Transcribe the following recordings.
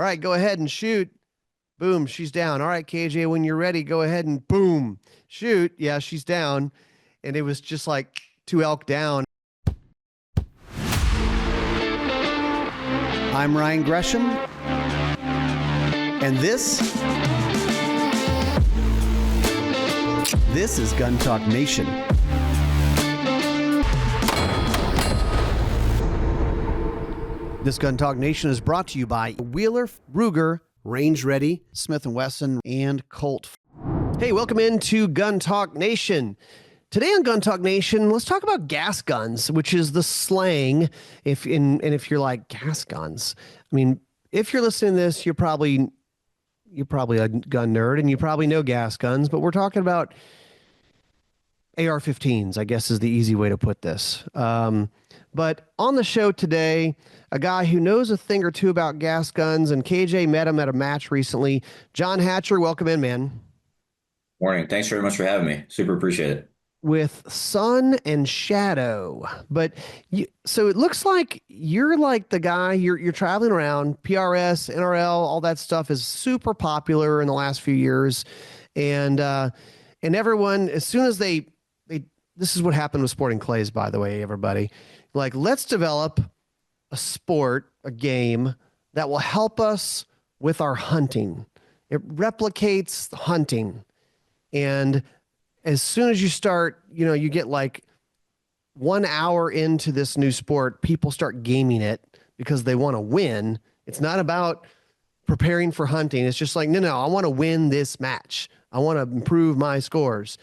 All right, go ahead and shoot. Boom, she's down. All right, KJ, when you're ready, go ahead and boom, shoot. Yeah, she's down. And it was just like two elk down. I'm Ryan Gresham, and this is Gun Talk Nation. This Gun Talk Nation is brought to you by Wheeler, Ruger, Range Ready, Smith & Wesson, and Colt. Hey, welcome into Gun Talk Nation. Today on Gun Talk Nation, let's talk about gas guns, which is the slang. If you're like, gas guns, I mean, if you're listening to this, you're probably a gun nerd and you probably know gas guns, but we're talking about AR-15s, I guess is the easy way to put this. But on the show today, a guy who knows a thing or two about gas guns, and KJ met him at a match recently. John Hatcher, welcome in, man. Morning. Thanks very much for having me. Super appreciate it. With Sun and Shadow. But so it looks like you're like the guy, you're traveling around, PRS, NRL, all that stuff is super popular in the last few years. And everyone, as soon as they this is what happened with Sporting Clays, by the way, everybody. Like, let's develop a sport, a game that will help us with our hunting. It replicates hunting. And as soon as you start, you get like 1 hour into this new sport, people start gaming it because they want to win. It's not about preparing for hunting. It's just like, no, I want to win this match. I want to improve my scores.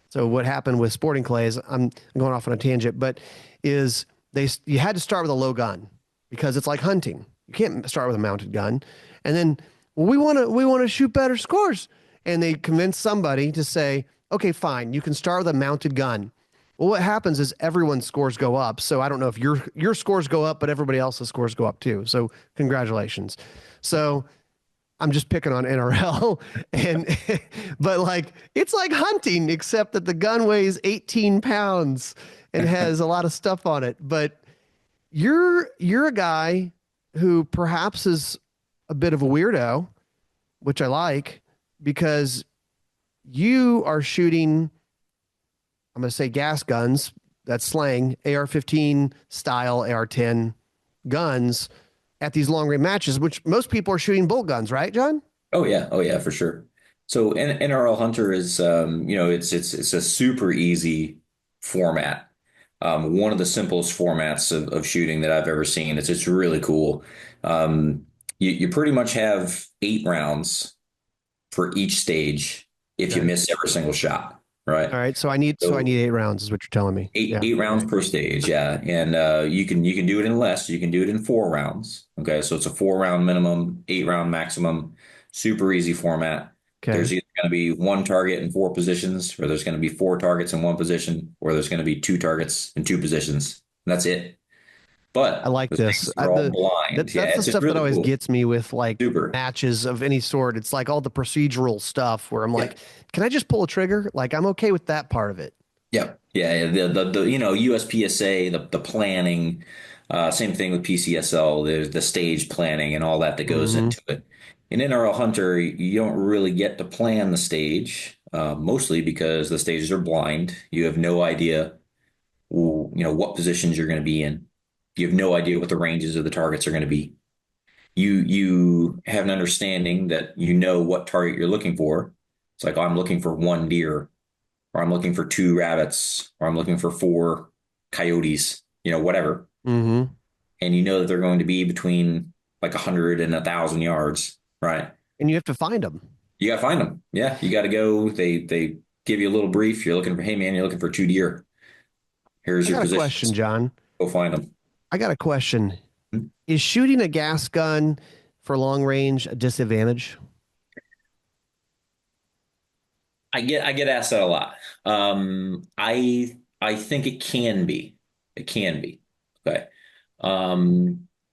So what happened with Sporting Clays, I'm going off on a tangent, but is you had to start with a low gun because it's like hunting. You can't start with a mounted gun. And then, well, we want to shoot better scores. And they convince somebody to say, okay, fine, you can start with a mounted gun. Well, what happens is everyone's scores go up. So I don't know if your scores go up, but everybody else's scores go up too. So congratulations. So I'm just picking on NRL, but like, it's like hunting, except that the gun weighs 18 pounds and has a lot of stuff on it. But you're a guy who perhaps is a bit of a weirdo, which I like, because you are shooting, I'm going to say gas guns, that's slang, AR-15 style AR-10 guns at these long range matches, which most people are shooting bolt guns, right, John? Oh yeah, for sure. So NRL Hunter is, it's a super easy format. One of the simplest formats of shooting that I've ever seen. It's really cool. You pretty much have 8 rounds for each stage if you miss every single shot. Right. All right. So I need 8 rounds is what you're telling me. Eight rounds per stage. Yeah. And you can do it in less. You can do it in 4 rounds. Okay. So it's a 4-round minimum, 8-round maximum, super easy format. Okay. There's either going to be 1 target in 4 positions, or there's going to be 4 targets in 1 position, or there's going to be 2 targets in 2 positions. And that's it. But I like this. All blind. That's the stuff really that always gets me with like super matches of any sort. It's like all the procedural stuff where I'm like, can I just pull a trigger? Like, I'm okay with that part of it. Yeah. Yeah. The USPSA, the planning, same thing with PCSL, there's the stage planning and all that goes into it. In NRL Hunter, you don't really get to plan the stage, mostly because the stages are blind. You have no idea, what positions you're going to be in. You have no idea what the ranges of the targets are going to be. You have an understanding that what target you're looking for. It's like, oh, I'm looking for 1 deer, or I'm looking for 2 rabbits, or I'm looking for 4 coyotes, whatever. Mm-hmm. And that they're going to be between like 100 and 1,000 yards, right? And you have to find them. You got to find them. Yeah, you got to go. They give you a little brief. You're looking for, hey man, you're looking for 2 deer. Here's your position. Question, John. Go find them. I got a question. Is shooting a gas gun for long range a disadvantage? I get asked that a lot. I think it can be. It can be. Okay.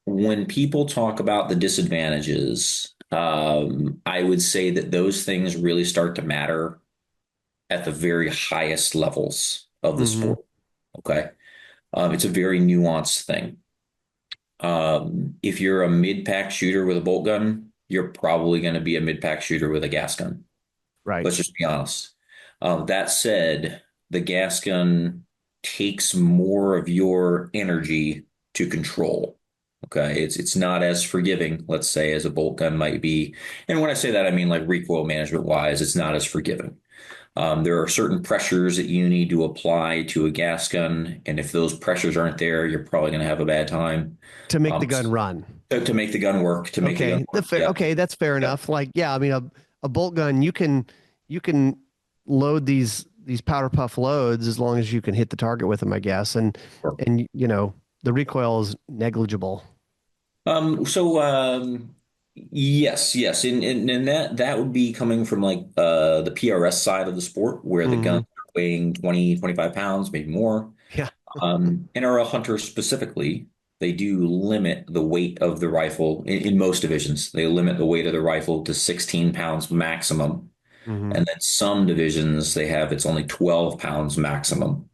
When people talk about the disadvantages, I would say that those things really start to matter at the very highest levels of the sport. Okay. It's a very nuanced thing. If you're a mid-pack shooter with a bolt gun, you're probably going to be a mid-pack shooter with a gas gun. Right. Let's just be honest. That said, the gas gun takes more of your energy to control. Okay, it's not as forgiving, let's say, as a bolt gun might be. And when I say that, I mean like recoil management wise, it's not as forgiving. There are certain pressures that you need to apply to a gas gun, and if those pressures aren't there, you're probably going to have a bad time. To make the Um, gun run. to make the gun work, to make the gun Okay. work. Yep. Okay, that's fair Yep. enough. Like, yeah, I mean a bolt gun, you can load these powder puff loads as long as you can hit the target with them, I guess. And the recoil is negligible. So yes, yes, and that would be coming from like the PRS side of the sport where the Hmm. guns are weighing 20, 25 pounds, maybe more. Yeah. NRL Hunter specifically, they do limit the weight of the rifle in most divisions. They limit the weight of the rifle to 16 pounds maximum. Hmm. And then some divisions they have it's only 12 pounds maximum.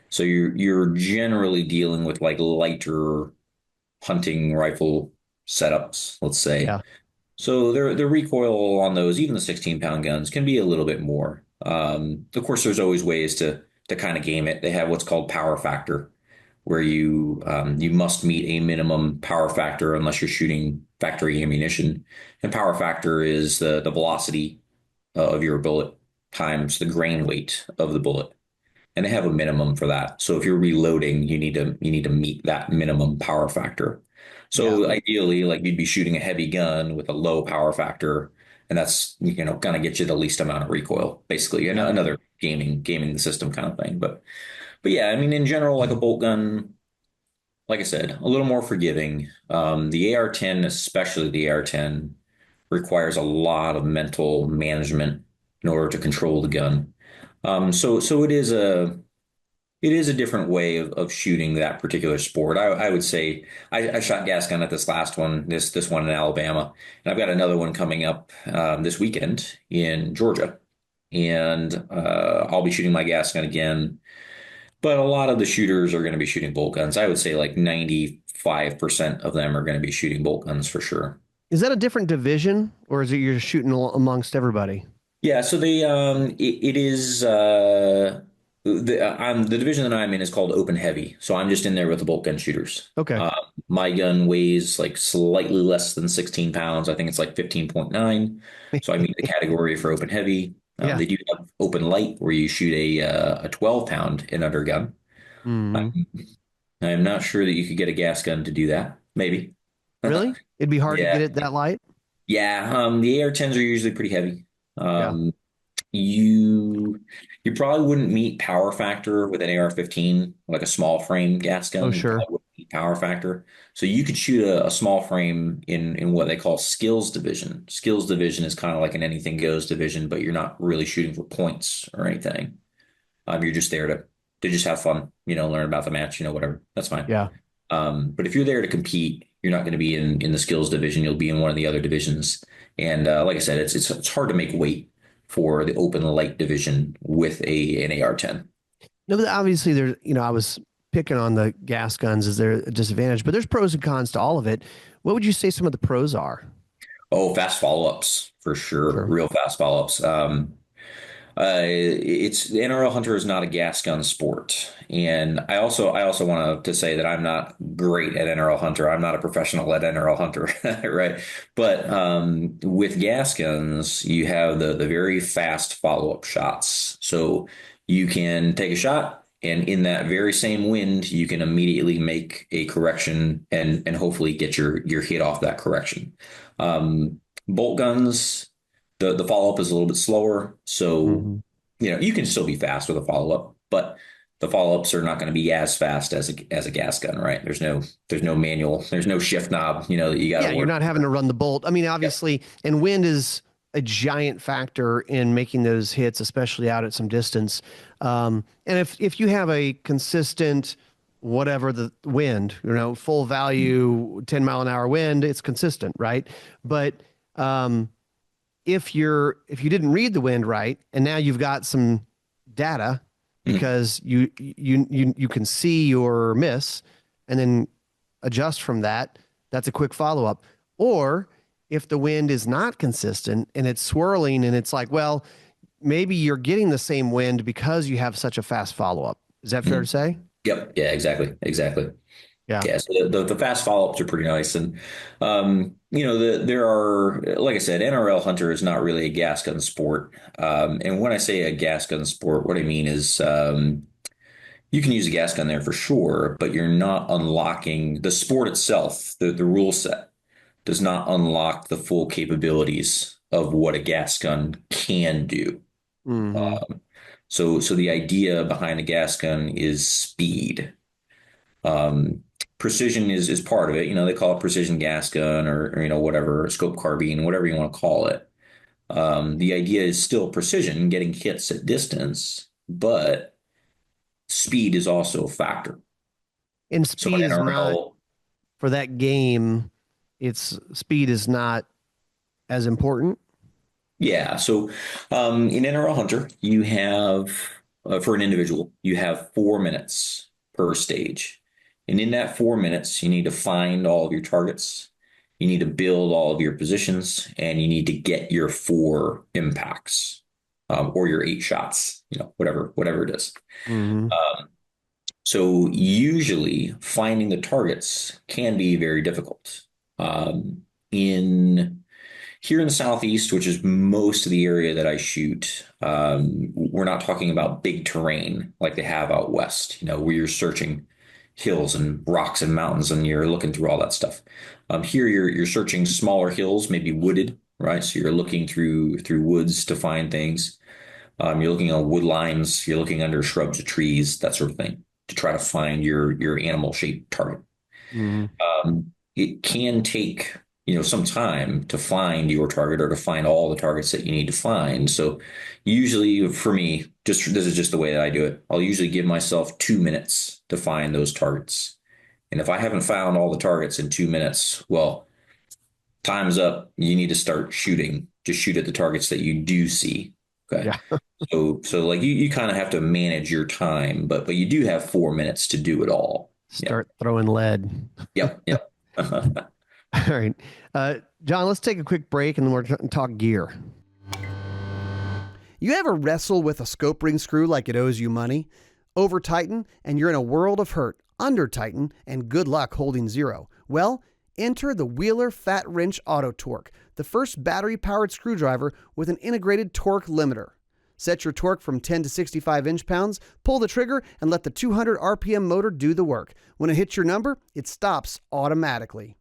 So you're generally dealing with like lighter hunting rifle setups, let's say. Yeah. So the recoil on those, even the 16-pound guns, can be a little bit more. Of course, there's always ways to kind of game it. They have what's called power factor, where you must meet a minimum power factor unless you're shooting factory ammunition. And power factor is the velocity of your bullet times the grain weight of the bullet, and they have a minimum for that. So if you're reloading, you need to meet that minimum power factor. Yeah. So ideally, like you'd be shooting a heavy gun with a low power factor, and that's gonna get you the least amount of recoil, basically. And Yeah. another gaming the system kind of thing. But yeah, I mean in general, like a bolt gun, like I said, a little more forgiving. The AR-10, especially the AR-10, requires a lot of mental management in order to control the gun. So it is a different way of shooting that particular sport. I would say I shot gas gun at this last one, this one in Alabama, and I've got another one coming up this weekend in Georgia, and I'll be shooting my gas gun again. But a lot of the shooters are going to be shooting bolt guns. I would say like 95% of them are going to be shooting bolt guns for sure. Is that a different division, or is it you're shooting amongst everybody? Yeah, so it is the division that I'm in is called open heavy. So I'm just in there with the bolt gun shooters. Okay. My gun weighs like slightly less than 16 pounds. I think it's like 15.9. So I meet the category for open heavy. Yeah. They do have open light where you shoot a 12 pound and under gun. Hmm. I'm, I'm not sure that you could get a gas gun to do that. Maybe. Really? It'd be hard to Yeah. get it that light? Yeah. The AR-10s are usually pretty heavy. Yeah. Um, You you probably wouldn't meet power factor with an AR-15, like a small frame gas Oh, gun. You sure. probably wouldn't meet power factor. So you could shoot a small frame in what they call skills division. Skills division is kind of like an anything goes division, but you're not really shooting for points or anything. You're just there to just have fun, learn about the match, whatever. That's fine. Yeah. But if you're there to compete, you're not going to be in the skills division. You'll be in one of the other divisions. And like I said, it's hard to make weight for the open light division with an AR-10. No, but obviously there's, I was picking on the gas guns as their disadvantage, but there's pros and cons to all of it. What would you say some of the pros are? Oh, fast follow-ups for sure. Sure. Real fast follow-ups. It's the NRL Hunter is not a gas gun sport, and I also want to say that I'm not great at NRL Hunter. I'm not a professional at NRL Hunter, right? But with gas guns, you have the very fast follow-up shots, so you can take a shot, and in that very same wind, you can immediately make a correction and hopefully get your hit off that correction. Bolt guns the follow up is a little bit slower. So, Hmm. you can still be fast with a follow up, but the follow ups are not going to be as fast as a gas gun, right? There's no manual, there's no shift knob, that you got Yeah, to you're work. not having to run the bolt. I mean, Yep. obviously, and wind is a giant factor in making those hits, especially out at some distance. And if you have a consistent whatever the wind, full value 10 mile an hour wind, it's consistent, right? But um, if you didn't read the wind right, and now you've got some data Mhm. because you can see your miss, and then adjust from that. That's a quick follow up. Or if the wind is not consistent and it's swirling and it's like, well, maybe you're getting the same wind because you have such a fast follow up. Is that fair to Mhm. say? Yep. Yeah, exactly. Exactly. Yeah. Yeah, so the fast follow-ups are pretty nice. And there are, like I said, NRL Hunter is not really a gas gun sport. And when I say a gas gun sport, what I mean is you can use a gas gun there for sure, but you're not unlocking the sport itself. The rule set does not unlock the full capabilities of what a gas gun can do. Mm-hmm. So the idea behind the gas gun is speed. Um, Precision is part of it. They call it precision gas gun or whatever, scope carbine, whatever you want to call it. The idea is still precision, getting hits at distance, but speed is also a factor. And So speed in is not NRL, for that game. It's speed is not as important. yeah. So in NRL Hunter, you have for an individual, you have 4 minutes per stage. And in that 4 minutes, you need to find all of your targets. You need to build all of your positions, and you need to get your 4 impacts or your 8 shots, whatever it is. Mm-hmm. So usually finding the targets can be very difficult. In Here in the Southeast, which is most of the area that I shoot, we're not talking about big terrain like they have out west, where you're searching hills and rocks and mountains and you're looking through all that stuff. Here you're searching smaller hills, maybe wooded, right? So you're looking through woods to find things. You're looking on wood lines, you're looking under shrubs or trees, that sort of thing, to try to find your animal shaped target. Mm-hmm. It can take some time to find your target or to find all the targets that you need to find. So usually for me, this is just the way that I do it. I'll usually give myself 2 minutes to find those targets. And if I haven't found all the targets in 2 minutes, well, time's up. You need to start shooting. Just shoot at the targets that you do see. Okay. Yeah. So like you kind of have to manage your time, but you do have 4 minutes to do it all. Yeah. Start throwing lead. Yep. Yep. All right. John, let's take a quick break and then we're going to talk gear. You ever wrestle with a scope ring screw like it owes you money? Over tighten and you're in a world of hurt. Under tighten and good luck holding zero. Well, enter the Wheeler Fat Wrench Auto Torque, the first battery-powered screwdriver with an integrated torque limiter. Set your torque from 10 to 65 inch-pounds, pull the trigger, and let the 200 RPM motor do the work. When it hits your number, it stops automatically.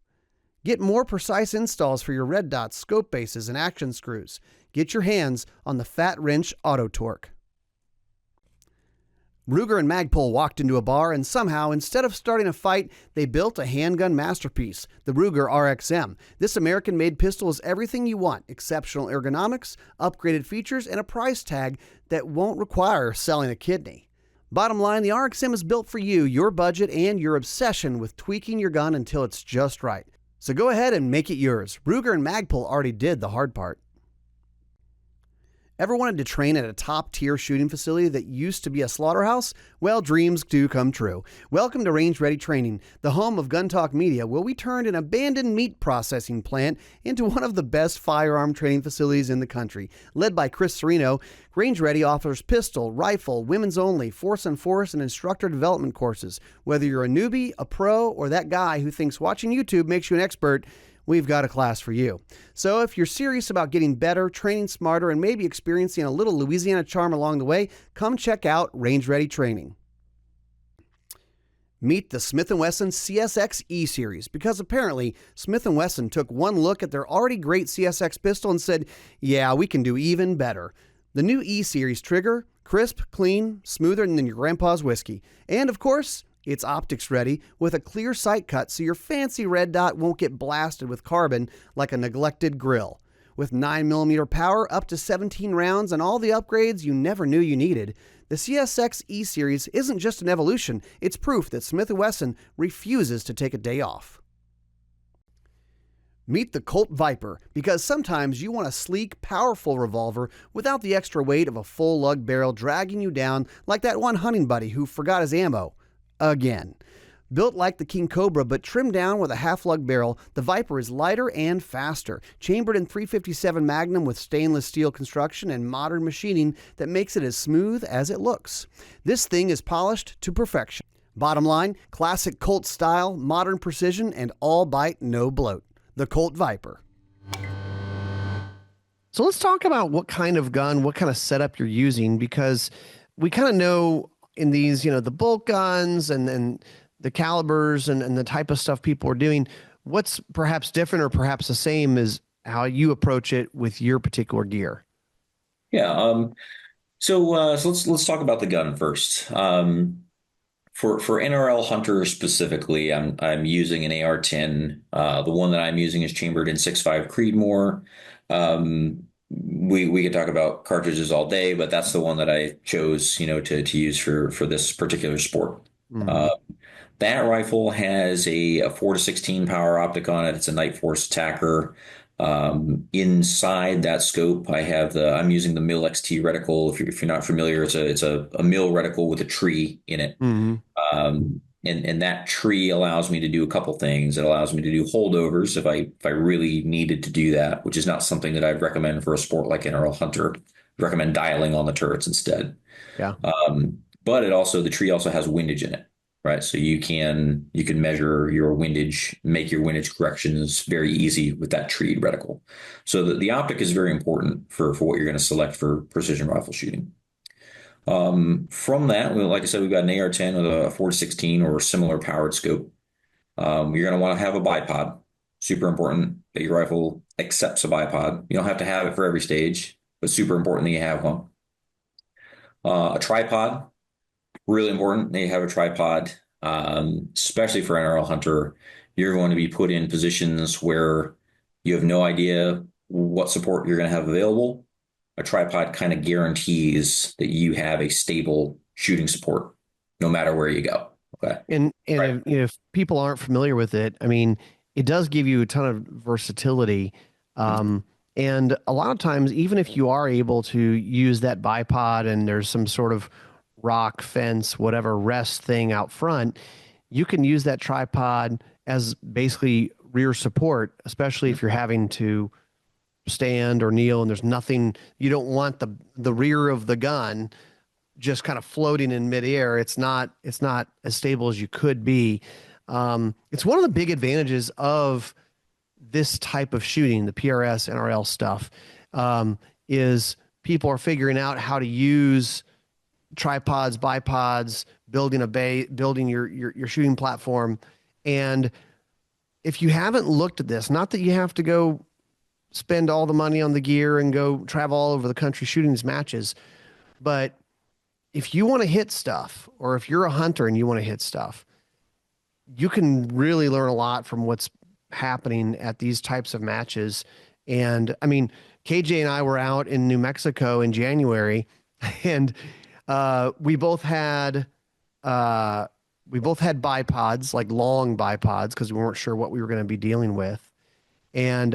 Get more precise installs for your red dots, scope bases, and action screws. Get your hands on the Fat Wrench Auto Torque. Ruger and Magpul walked into a bar and somehow, instead of starting a fight, they built a handgun masterpiece, the Ruger RXM. This American-made pistol is everything you want: exceptional ergonomics, upgraded features, and a price tag that won't require selling a kidney. Bottom line, the RXM is built for you, your budget, and your obsession with tweaking your gun until it's just right. So go ahead and make it yours. Ruger and Magpul already did the hard part. Ever wanted to train at a top-tier shooting facility that used to be a slaughterhouse? Well, dreams do come true. Welcome to Range Ready Training, the home of Gun Talk Media, where we turned an abandoned meat processing plant into one of the best firearm training facilities in the country. Led by Chris Serino, Range Ready offers pistol, rifle, women's only, force on force, and instructor development courses. Whether you're a newbie, a pro, or that guy who thinks watching YouTube makes you an expert, we've got a class for you. So if you're serious about getting better, training smarter, and maybe experiencing a little Louisiana charm along the way, come check out Range Ready Training. Meet the Smith & Wesson CSX E-Series, because apparently Smith & Wesson took one look at their already great CSX pistol and said, yeah, we can do even better. The new E-Series trigger, crisp, clean, smoother than your grandpa's whiskey. And of course, it's optics ready with a clear sight cut so your fancy red dot won't get blasted with carbon like a neglected grill. With 9mm power, up to 17 rounds, and all the upgrades you never knew you needed, the CSX E-Series isn't just an evolution, it's proof that Smith & Wesson refuses to take a day off. Meet the Colt Viper, because sometimes you want a sleek, powerful revolver without the extra weight of a full lug barrel dragging you down like that one hunting buddy who forgot his ammo. Again. Built like the King Cobra but trimmed down with a half-lug barrel, the Viper is lighter and faster. Chambered in .357 Magnum with stainless steel construction and modern machining that makes it as smooth as it looks. This thing is polished to perfection. Bottom line, classic Colt style, modern precision, and all bite, no bloat. The Colt Viper. So let's talk about what kind of gun, what kind of setup you're using, because we kind of know in these, the bolt guns and the calibers and the type of stuff people are doing, what's perhaps different or perhaps the same is how you approach it with your particular gear. Yeah. So let's talk about the gun first. For NRL Hunter specifically, I'm using an AR-10. The one that I'm using is chambered in 6.5 Creedmoor. We could talk about cartridges all day, but that's the one that I chose, to use for this particular sport. Mm-hmm. That rifle has a 4 to 16 power optic on it. It's a Night Force Attacker. Inside that scope, I'm using the Mill XT reticle. If you're not familiar, it's a Mill reticle with a tree in it. Mm-hmm. And that tree allows me to do a couple things. It allows me to do holdovers if I really needed to do that, which is not something that I'd recommend for a sport like NRL Hunter. I'd recommend dialing on the turrets instead. Yeah. But the tree also has windage in it, right? So you can measure your windage, make your windage corrections very easy with that tree reticle. So the optic is very important for what you're going to select for precision rifle shooting. From that, like I said, we've got an AR-10 with a 4 to 16 or similar powered scope. You're going to want to have a bipod. Super important that your rifle accepts a bipod. You don't have to have it for every stage, but super important that you have one. A tripod, really important that you have a tripod, especially for NRL Hunter. You're going to be put in positions where you have no idea what support you're going to have available. A tripod kind of guarantees that you have a stable shooting support no matter where you go. Okay. And Right. if people aren't familiar with it, I mean, it does give you a ton of versatility. And a lot of times, even if you are able to use that bipod and there's some sort of rock, fence, whatever rest thing out front, you can use that tripod as basically rear support, especially if you're having to stand or kneel and there's nothing, you don't want the rear of the gun just kind of floating in midair. It's not as stable as you could be. It's one of the big advantages of this type of shooting, the PRS, NRL stuff, is people are figuring out how to use tripods, bipods, building your shooting platform. And if you haven't looked at this, not that you have to go spend all the money on the gear and go travel all over the country shooting these matches, but if you want to hit stuff, or if you're a hunter and you want to hit stuff, you can really learn a lot from what's happening at these types of matches. And I mean, KJ and I were out in New Mexico in January, and we both had bipods, like long bipods, because we weren't sure what we were going to be dealing with, and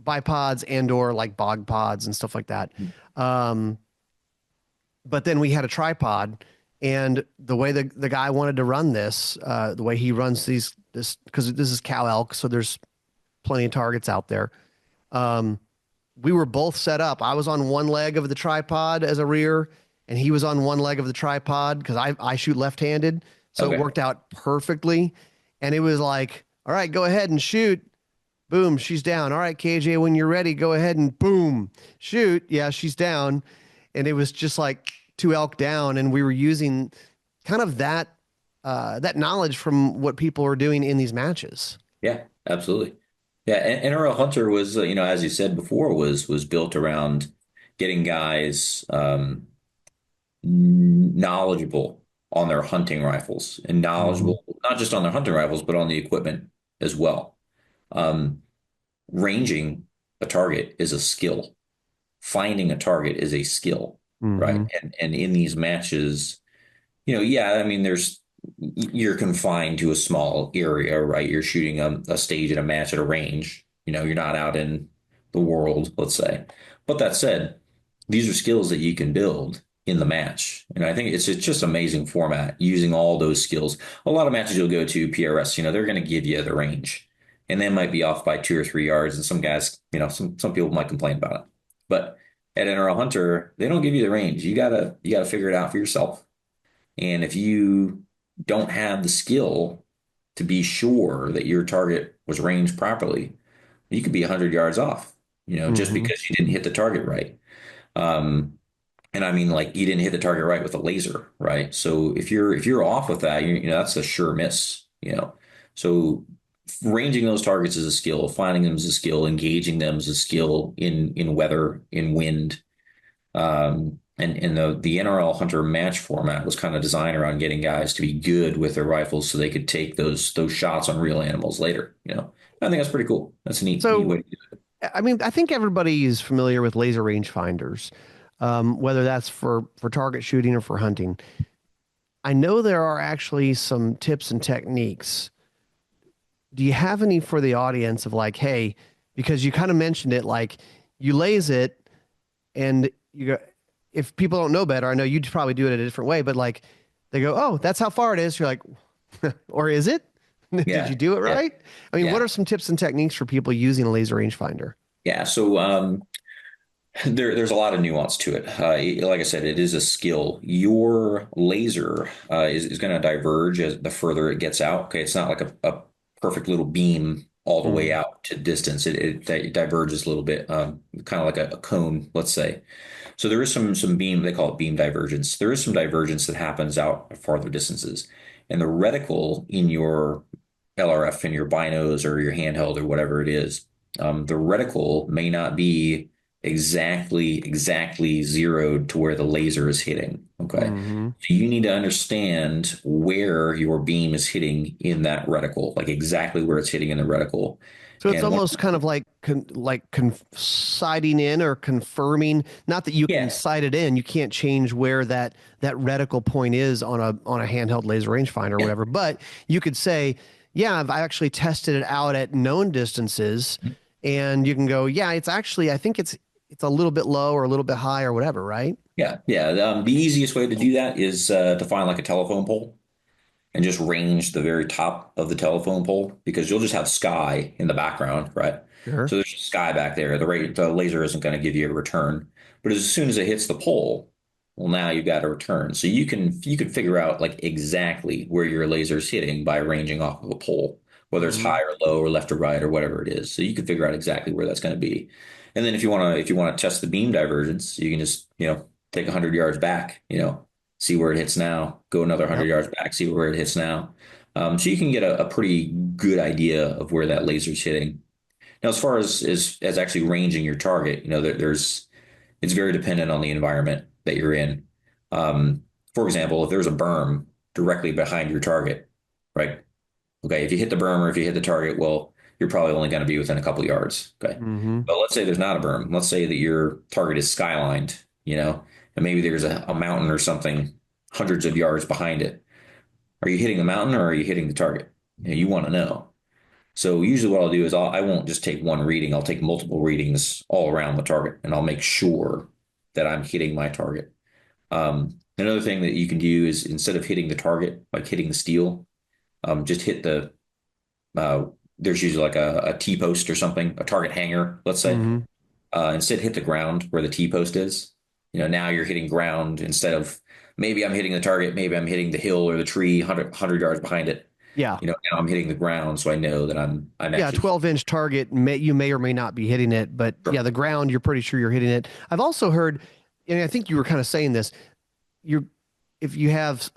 bipods and or like bog pods and stuff like that. But then we had a tripod, and the way the guy wanted to run this, the way he runs this, because this is cow elk, so there's plenty of targets out there. We were both set up. I was on one leg of the tripod as a rear, and he was on one leg of the tripod because I shoot left-handed. So Okay. it worked out perfectly. And it was like, all right, go ahead and shoot. Boom, she's down. All right, KJ, when you're ready, go ahead and boom, shoot. Yeah, she's down. And it was just like two elk down. And we were using kind of that knowledge from what people are doing in these matches. Yeah, absolutely. Yeah, and NRL Hunter was, as you said before, was built around getting guys knowledgeable on their hunting rifles and Mhm. knowledgeable not just on their hunting rifles, but on the equipment as well. Um, Ranging a target is a skill. Finding a target is a skill, right? Mhm. And in these matches, yeah, I mean, you're confined to a small area, right? You're shooting a stage in a match at a range. You're not out in the world, let's say. But that said, these are skills that you can build in the match. And I think it's just amazing format using all those skills. A lot of matches you'll go to PRS, they're going to give you the range and they might be off by 2 or 3 yards. And some guys, some people might complain about it, but at NRL Hunter, they don't give you the range. You gotta figure it out for yourself. And if you don't have the skill to be sure that your target was ranged properly, you could be 100 yards off, just Hmm. because you didn't hit the target right. Um, and I mean, like you didn't hit the target right with a laser, right? So if you're off with that, that's a sure miss, So ranging those targets is a skill, finding them is a skill, engaging them is a skill in weather, in wind. And the NRL Hunter match format was kind of designed around getting guys to be good with their rifles so they could take those shots on real animals later. I think that's pretty cool. That's a neat way So, to do it. I mean, I think everybody is familiar with laser rangefinders, whether that's for target shooting or for hunting. I know there are actually some tips and techniques. Do you have any for the audience of like, hey, because you kind of mentioned it, like you laze it and you go, if people don't know better, I know you'd probably do it a different way, but like they go, oh, that's how far it is. You're like, or is it? Did you Yeah, do it yeah, right? I mean, what yeah, are some tips and techniques for people using a laser rangefinder? yeah. So there's a lot of nuance to it. Like I said, it is a skill. Your laser is going to diverge as the further it gets out. Okay, it's not like a perfect little beam all the way Mm, out to distance. It diverges a little bit, kind of like a cone, let's say. So there is some beam, they call it beam divergence. There is some divergence that happens out at farther distances. And the reticle in your LRF, in your binos or your handheld or whatever it is, the reticle may not be exactly zeroed to where the laser is hitting. Okay. hmm. So you need to understand where your beam is hitting in that reticle, like exactly where it's hitting in the reticle. So it's And one, almost kind of like sighting in or confirming. Not that you can yeah, sight it in, you can't change where that reticle point is on a handheld laser rangefinder or yeah. whatever. But you could say, yeah, I've actually tested it out at known distances, and you can go, yeah, it's actually I think it's a little bit low or a little bit high or whatever, right? Yeah, yeah. The easiest way to do that is to find like a telephone pole and just range the very top of the telephone pole because you'll just have sky in the background, right? Sure. So there's just sky back there. The laser isn't going to give you a return, but as soon as it hits the pole, well, now you've got a return. So you can figure out like exactly where your laser's hitting by ranging off of a pole, whether it's Hmm. high or low or left or right or whatever it is. So you can figure out exactly where that's going to be. And then if you want to test the beam divergence, you can just take 100 yards back, see where it hits now, go another 100 Yep. yards back, see where it hits now. So you can get a pretty good idea of where that laser's hitting. Now, as far as actually ranging your target, it's very dependent on the environment that you're in. Um, for example, if there's a berm directly behind your target, right? Okay, if you hit the berm or if you hit the target, well, you're probably only going to be within a couple yards. Okay. Hmm. But let's say there's not a berm. Let's say that your target is skylined, and maybe there's a mountain or something hundreds of yards behind it. Are you hitting the mountain or are you hitting the target? You want to know. So usually what I'll do is I won't just take one reading. I'll take multiple readings all around the target and I'll make sure that I'm hitting my target. Another thing that you can do is instead of hitting the target, like hitting the steel, just hit uh, there's usually like a T-post or something, a target hanger, let's say. Hmm. Instead, hit the ground where the T-post is. Now you're hitting ground instead of maybe I'm hitting the target, maybe I'm hitting the hill or the tree 100 yards behind it. Yeah. Now I'm hitting the ground, so I know that I'm Yeah, actually 12-inch target, you may or may not be hitting it, but yeah, sure. the ground, you're pretty sure you're hitting it. I've also heard, and I think you were kind of saying this, you if you have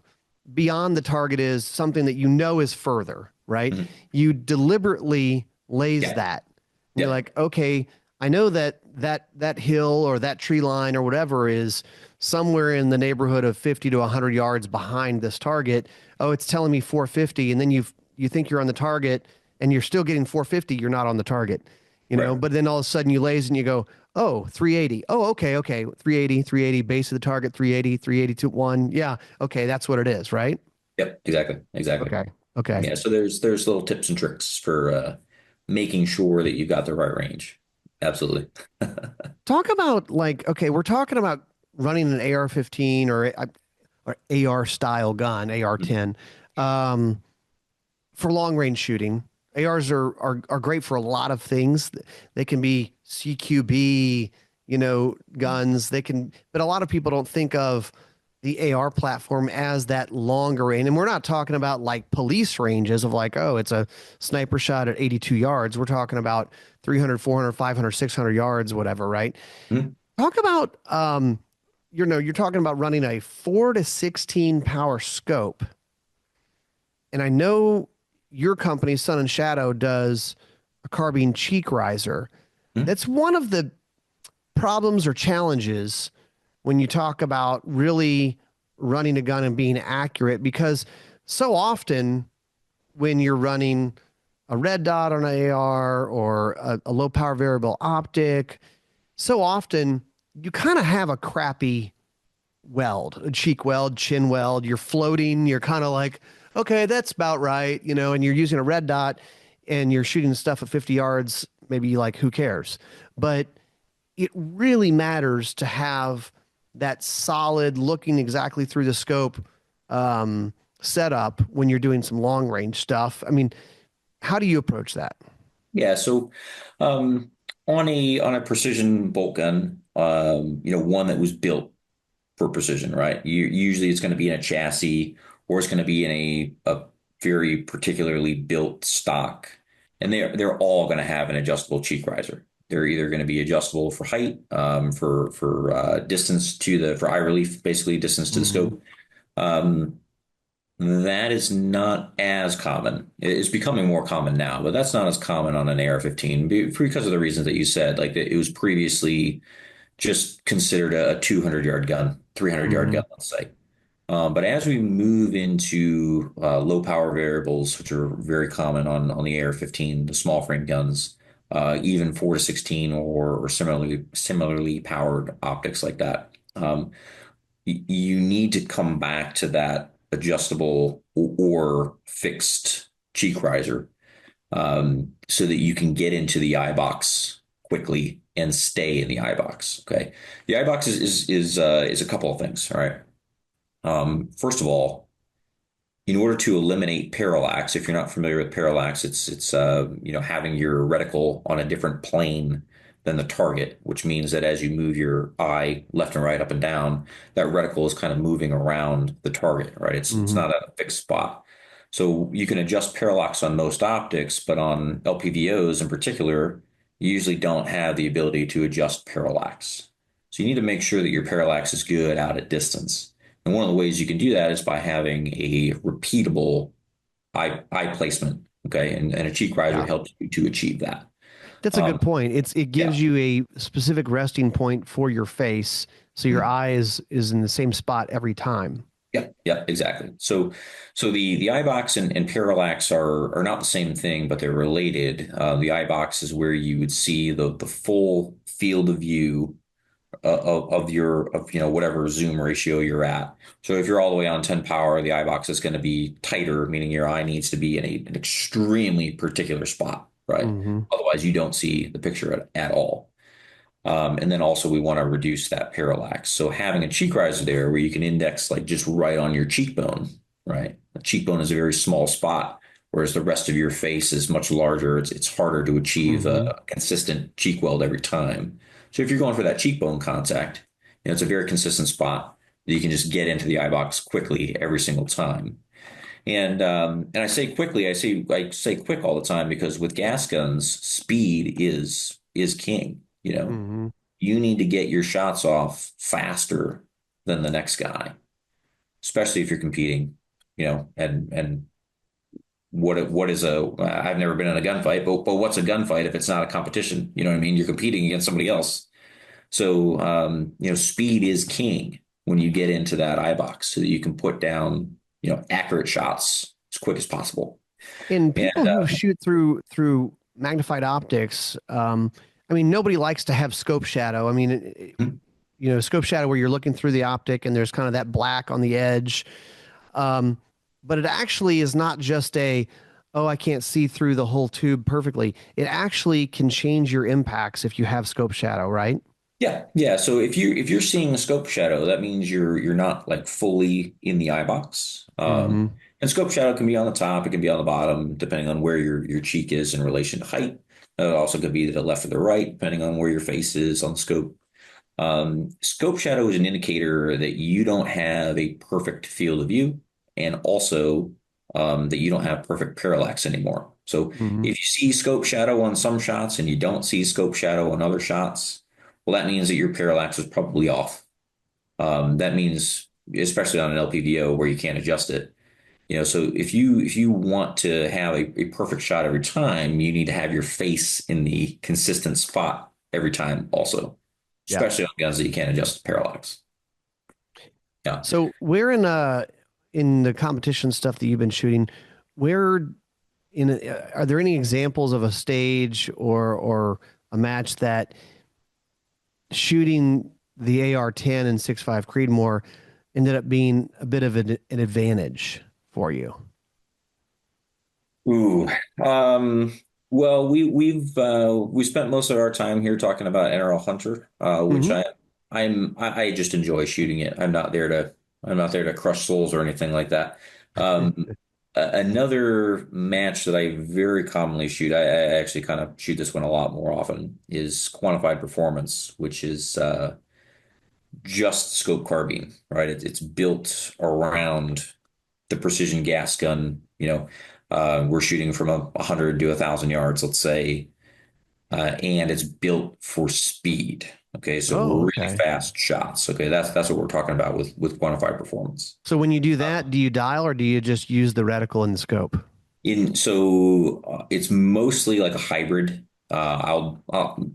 beyond the target is something that you know is further, right? Mhm. You deliberately lays Yeah, that. And you're yeah, like, okay, I know that hill or that tree line or whatever is somewhere in the neighborhood of 50 to 100 yards behind this target. Oh, it's telling me 450, and then you think you're on the target and you're still getting 450, you're not on the target. right. But then all of a sudden you lays and you go, oh, 380. Oh, okay. 380, base of the target, 380, 380 to 1. Yeah, okay, that's what it is, right? Yep, exactly. Okay. Okay. Yeah, so there's little tips and tricks for making sure that you got the right range. Absolutely. Talk about like, okay, we're talking about running an AR-15 or AR style gun, AR-10, um, for long range shooting. ARs are great for a lot of things. They can be CQB, guns. They can, but a lot of people don't think of the AR platform as that longer range. And we're not talking about like police ranges of like, oh, it's a sniper shot at 82 yards. We're talking about 300, 400, 500, 600 yards, whatever, right? Mhm. Talk about, you're talking about running a 4 to 16 power scope. And I know your company, Sun and Shadow, does a carbine cheek riser. Mhm. That's one of the problems or challenges when you talk about really running a gun and being accurate, because so often when you're running a red dot on an AR or a low power variable optic, so often you kind of have a crappy weld, a cheek weld, chin weld. You're floating. You're kind of like, okay, that's about right, and you're using a red dot and you're shooting stuff at 50 yards. Maybe like, who cares? But it really matters to have that solid looking exactly through the scope setup when you're doing some long range stuff. I mean, how do you approach that? Yeah, so um, on a precision bolt gun, one that was built for precision, right? Usually it's going to be in a chassis or it's going to be in a very particularly built stock, and they're all going to have an adjustable cheek riser. They're either going to be adjustable for height, for distance to the for eye relief, basically distance to the Mm-hmm. scope. Um, that is not as common. It's becoming more common now, but that's not as common on an AR-15 because of the reasons that you said. Like it was previously just considered a 200-yard gun, 300-yard Mm-hmm. gun, let's say. But as we move into low power variables, which are very common on the AR-15, the small frame guns, even 4 to 16 or similarly powered optics like that, you need to come back to that adjustable or fixed cheek riser, so that you can get into the eye box quickly and stay in the eye box. Okay, the eye box is a couple of things. All right. First of all, in order to eliminate parallax, if you're not familiar with parallax, it's having your reticle on a different plane than the target, which means that as you move your eye left and right, up and down, that reticle is kind of moving around the target, right? It's Mm-hmm. not a fixed spot. So you can adjust parallax on most optics, but on LPVOs in particular, you usually don't have the ability to adjust parallax. So you need to make sure that your parallax is good out at distance. And one of the ways you can do that is by having a repeatable eye placement. Okay. And a cheek riser Yeah. helps you to achieve that. That's a Um, good point. It yeah. gives you a specific resting point for your face, so your Mhm. eye is in the same spot every time. Yeah. Yeah. Exactly. So the eye box and parallax are not the same thing, but they're related. The eye box is where you would see the full field of view of your whatever zoom ratio you're at. So if you're all the way on 10 power, the eye box is going to be tighter, meaning your eye needs to be in an extremely particular spot, right? Mm-hmm. Otherwise, you don't see the picture at all. And then also we want to reduce that parallax. So having a cheek riser there where you can index like just right on your cheekbone, right? The cheekbone is a very small spot, whereas the rest of your face is much larger. It's harder to achieve Mm-hmm. a consistent cheek weld every time. So if you're going for that cheekbone contact, it's a very consistent spot that you can just get into the eye box quickly every single time. And I say quickly, I say quick all the time because with gas guns, speed is king. Mm-hmm. You need to get your shots off faster than the next guy, especially if you're competing. And what is a I've never been in a gunfight, but what's a gunfight if it's not a competition? You know what I mean? You're competing against somebody else. So speed is king when you get into that eye box so that you can put down accurate shots as quick as possible. And And people who shoot through magnified optics, I mean, nobody likes to have scope shadow. I mean, scope shadow where you're looking through the optic and there's kind of that black on the edge. Um, but it actually is not just oh, I can't see through the whole tube perfectly. It actually can change your impacts if you have scope shadow, right? Yeah, yeah. So if you're seeing a scope shadow, that means you're not like fully in the eye box. Mm-hmm. And scope shadow can be on the top, it can be on the bottom, depending on where your cheek is in relation to height. It also could be to the left or the right, depending on where your face is on the scope. Scope shadow is an indicator that you don't have a perfect field of view, and also that you don't have perfect parallax anymore. So Mm-hmm. if you see scope shadow on some shots and you don't see scope shadow on other shots, well, that means that your parallax is probably off. That means, especially on an LPVO where you can't adjust it. So if you want to have a perfect shot every time, you need to have your face in the consistent spot every time also, Yeah. especially on guns that you can't adjust the parallax. Yeah. So where in the competition stuff that you've been shooting, where are there any examples of a stage or a match that shooting the AR-10 and 6.5 Creedmoor ended up being a bit of an advantage for you? Ooh. Um, well, we spent most of our time here talking about NRL Hunter, which Mm-hmm. I just enjoy shooting it. I'm not there to crush souls or anything like that. Another match that I very commonly shoot, I actually kind of shoot this one a lot more often, is quantified performance, which is just scope carbine, right? It's built around the precision gas gun. We're shooting from 100 to 1,000 yards, let's say, and it's built for speed. Okay, so Oh, really okay. fast shots. Okay, that's what we're talking about with quantified performance. So when you do that, do you dial or do you just use the reticle in the scope? It's mostly like a hybrid.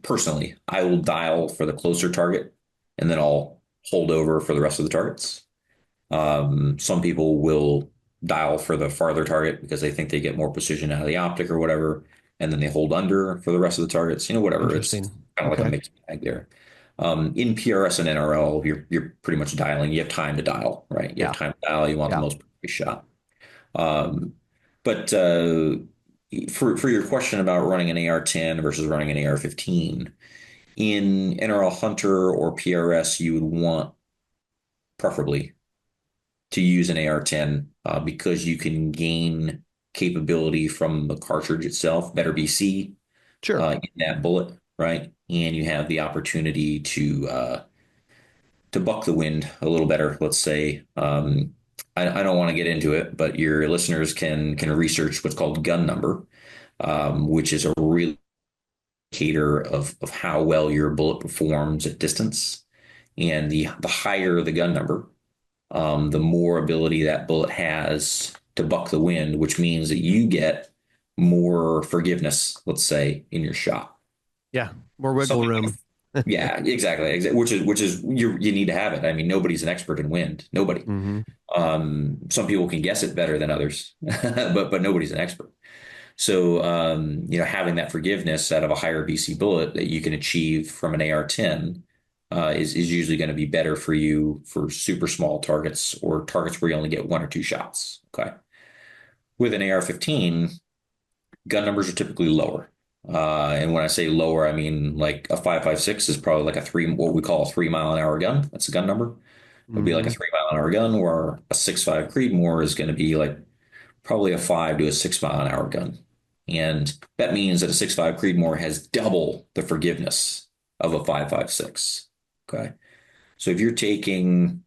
Personally, I will dial for the closer target, and then I'll hold over for the rest of the targets. Some people will dial for the farther target because they think they get more precision out of the optic or whatever, and then they hold under for the rest of the targets. Whatever. It's Interesting. kind of like a Okay. mixed bag there. In PRS and NRL, you're pretty much dialing. You have time to dial, right? You have Yeah. time to dial. You want the Yeah. most precise shot. Um, but for your question about running an AR-10 versus running an AR-15, in NRL Hunter or PRS, you would want preferably to use an AR-10 because you can gain capability from the cartridge itself, better BC Sure. in that bullet, right? And you have the opportunity to buck the wind a little better. Let's say I don't want to get into it, but your listeners can research what's called gun number, which is a real indicator of how well your bullet performs at distance. And the higher the gun number, the more ability that bullet has to buck the wind, which means that you get more forgiveness, let's say, in your shot. Yeah. More Some wiggle people, room. yeah, exactly. Which is you need to have it. I mean, nobody's an expert in wind. Nobody. Mm-hmm. Some people can guess it better than others, but nobody's an expert. So having that forgiveness out of a higher BC bullet that you can achieve from an AR-10 is usually going to be better for you for super small targets or targets where you only get one or two shots. Okay. With an AR-15, gun numbers are typically lower. And when I say lower, I mean like a 5.56 is probably like what we call a 3 mile an hour gun. That's a gun number. It would be like a Mm-hmm. 3 mile an hour gun, where a 6.5 Creedmoor is going to be like probably a 5 to 6 mile an hour gun. And that means that a 6.5 Creedmoor has double the forgiveness of a 5.56. Okay. So if you're taking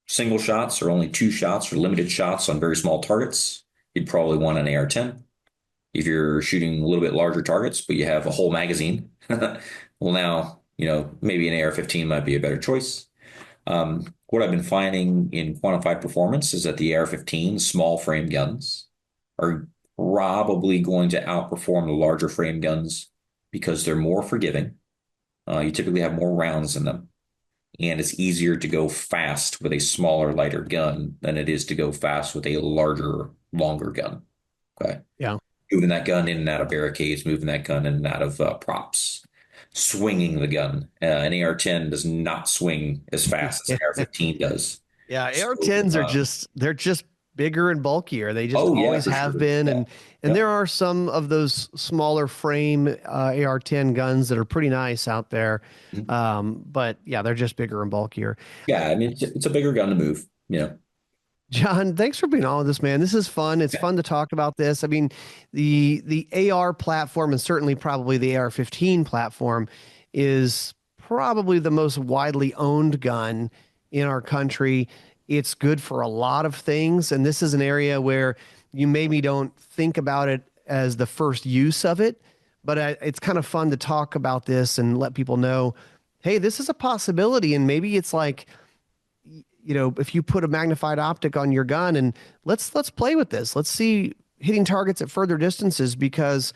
single shots or only two shots or limited shots on very small targets, you'd probably want an AR-10. If you're shooting a little bit larger targets, but you have a whole magazine, well, now, maybe an AR-15 might be a better choice. What I've been finding in quantified performance is that the AR-15 small frame guns are probably going to outperform the larger frame guns because they're more forgiving. You typically have more rounds in them, and it's easier to go fast with a smaller, lighter gun than it is to go fast with a larger, longer gun. Okay. Yeah. Moving that gun in and out of barricades, moving that gun in and out of props, swinging the gun. An AR-10 does not swing as fast as an AR-15 does. Yeah. So, AR-10s are they're just bigger and bulkier. They just Oh yeah, always for have sure. been. Yeah. And there Yep. are some of those smaller frame AR-10 guns that are pretty nice out there. Mhm. But yeah, they're just bigger and bulkier. Yeah, I mean it's a bigger gun to move. John, thanks for being on with us, man. This is fun. It's Yeah. fun to talk about this. I mean, the AR platform, and certainly probably the AR-15 platform, is probably the most widely owned gun in our country. It's good for a lot of things, and this is an area where you maybe don't think about it as the first use of it, but it's kind of fun to talk about this and let people know, hey, this is a possibility, and maybe it's like, if you put a magnified optic on your gun, and let's play with this. Let's see hitting targets at further distances, because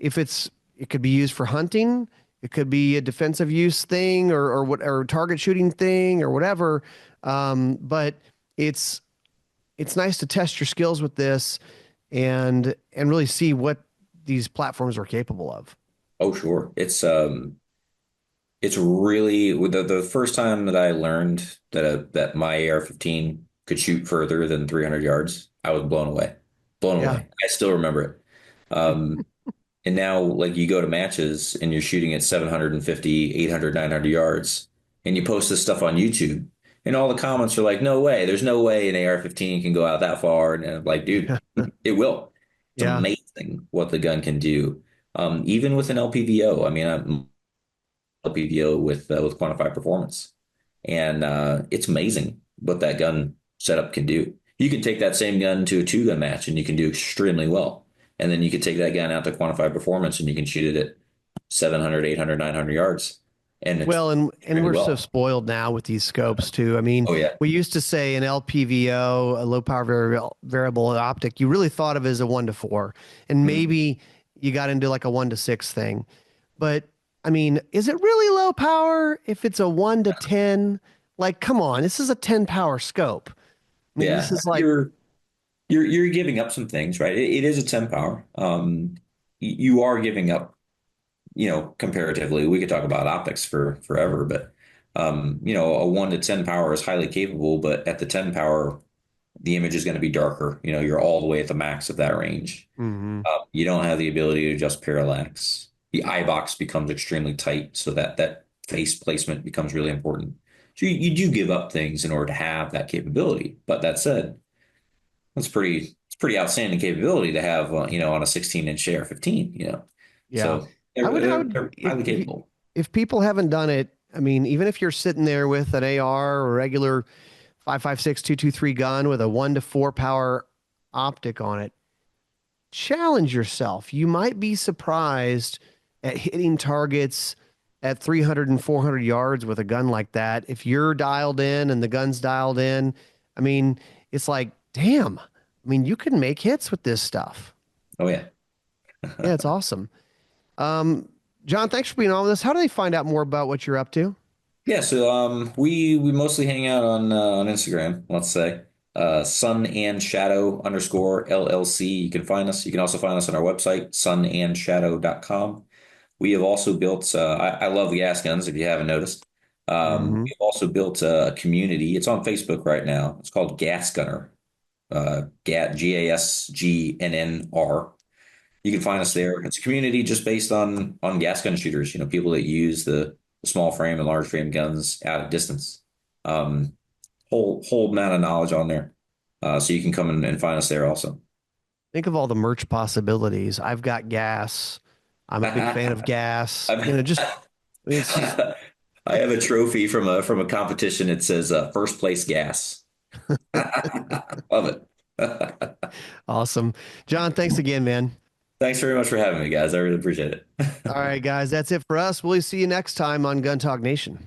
if it could be used for hunting, it could be a defensive use thing, or target shooting thing, or whatever. But it's it's nice to test your skills with this, and really see what these platforms are capable of. Oh sure. It's really the first time that I learned that my AR-15 could shoot further than 300 yards, I was blown away. Blown Yeah. away. I still remember it. Um, and now like you go to matches and you're shooting at 750, 800, 900 yards and you post this stuff on YouTube and all the comments are like, no way. There's no way an AR-15 can go out that far. And I'm like, dude, it will. It's Yeah. amazing what the gun can do. Even with an LPVO. I mean, I'm LPVO with quantified performance, and it's amazing what that gun setup can do. You can take that same gun to a two gun match, and you can do extremely well. And then you can take that gun out to quantified performance, and you can shoot it at 700, 800, 900 yards, and Well, and extremely we're so well. spoiled now with these scopes too. I mean, Oh yeah. we used to say an LPVO, a low power variable optic, you really thought of as a 1 to 4, and Mhm. maybe you got into like a 1 to 6 thing. But I mean, is it really low power if it's a 1 to 10? Like, come on, this is a 10 power scope. I mean, this Yeah, is like, you're giving up some things, right? It is a 10 power. You are giving up comparatively, we could talk about optics for forever, but a 1 to 10 power is highly capable, but at the 10 power, the image is going to be darker. You're all the way at the max of that range. mhm. You don't have the ability to adjust parallax. The eye box becomes extremely tight, so that face placement becomes really important. So you do give up things in order to have that capability. But that said, it's pretty outstanding capability to have, on a 16-inch AR-15, Yeah. So I would, they're highly capable. if people haven't done it, I mean, even if you're sitting there with an AR or regular 5.56 223 gun with a 1 to 4 power optic on it, challenge yourself. You might be surprised at hitting targets at 300 and 400 yards with a gun like that. If you're dialed in and the gun's dialed in, I mean, it's like, damn. I mean, you can make hits with this stuff. Oh yeah. Yeah, it's awesome. Um, John, thanks for being on with us. How do they find out more about what you're up to? Yeah, so we mostly hang out on Instagram, let's say. Sun and Shadow underscore LLC. You can find us. You can also find us on our website, sunandshadow.com. We have also built, I love the gas guns, if you haven't noticed. Hmm. We've also built a community. It's on Facebook right now. It's called Gas Gunner, GASGNNR. You can find us there. It's a community just based on gas gun shooters, people that use the small frame and large frame guns out of distance. Um, whole amount of knowledge on there. So you can come and find us there also. Think of all the merch possibilities. I've got gas. I'm a big fan of gas. Just, I've- I mean, it's just I have a trophy from a competition. It says first place gas. Love it. awesome. John, thanks again, man. Thanks very much for having me, guys. I really appreciate it. All right, guys, that's it for us. We'll see you next time on Gun Talk Nation.